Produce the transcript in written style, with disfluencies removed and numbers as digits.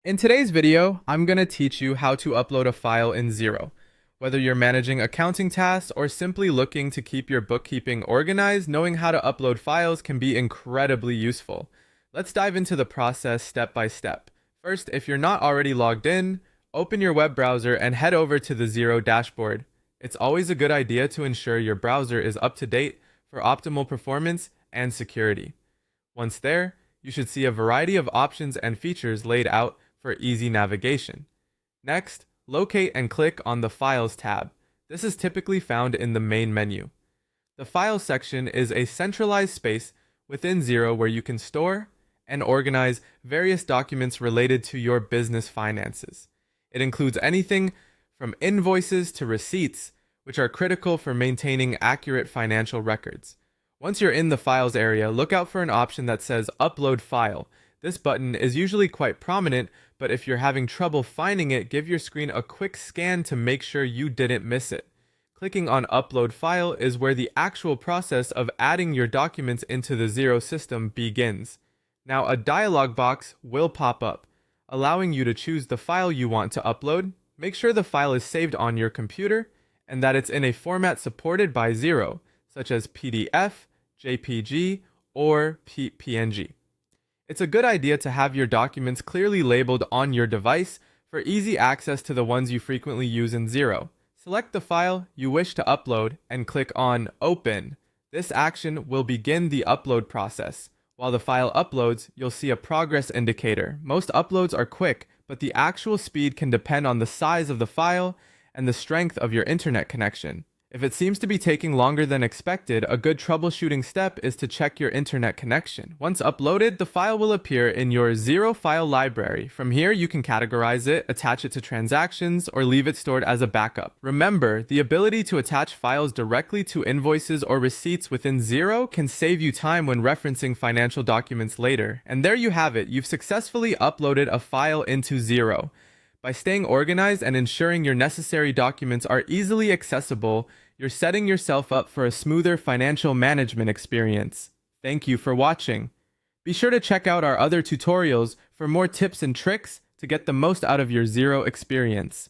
In today's video, I'm going to teach you how to upload a file in Xero. Whether you're managing accounting tasks or simply looking to keep your bookkeeping organized, knowing how to upload files can be incredibly useful. Let's dive into the process step by step. First, if you're not already logged in, open your web browser and head over to the Xero dashboard. It's always a good idea to ensure your browser is up to date for optimal performance and security. Once there, you should see a variety of options and features laid out for easy navigation. Next, locate and click on the Files tab. This is typically found in the main menu. The Files section is a centralized space within Xero where you can store and organize various documents related to your business finances. It includes anything from invoices to receipts, which are critical for maintaining accurate financial records. Once you're in the Files area, look out for an option that says Upload File. This button is usually quite prominent, but if you're having trouble finding it, give your screen a quick scan to make sure you didn't miss it. Clicking on Upload File is where the actual process of adding your documents into the Xero system begins. Now, a dialog box will pop up, allowing you to choose the file you want to upload. Make sure the file is saved on your computer and that it's in a format supported by Xero, such as PDF, JPG, or PNG. It's a good idea to have your documents clearly labeled on your device for easy access to the ones you frequently use in Xero. Select the file you wish to upload and click on Open. This action will begin the upload process. While the file uploads, you'll see a progress indicator. Most uploads are quick, but the actual speed can depend on the size of the file and the strength of your internet connection. If it seems to be taking longer than expected, a good troubleshooting step is to check your internet connection. Once uploaded, the file will appear in your Xero file library. From here, you can categorize it, attach it to transactions, or leave it stored as a backup. Remember, the ability to attach files directly to invoices or receipts within Xero can save you time when referencing financial documents later. And there you have it. You've successfully uploaded a file into Xero. By staying organized and ensuring your necessary documents are easily accessible, you're setting yourself up for a smoother financial management experience. Thank you for watching. Be sure to check out our other tutorials for more tips and tricks to get the most out of your Xero experience.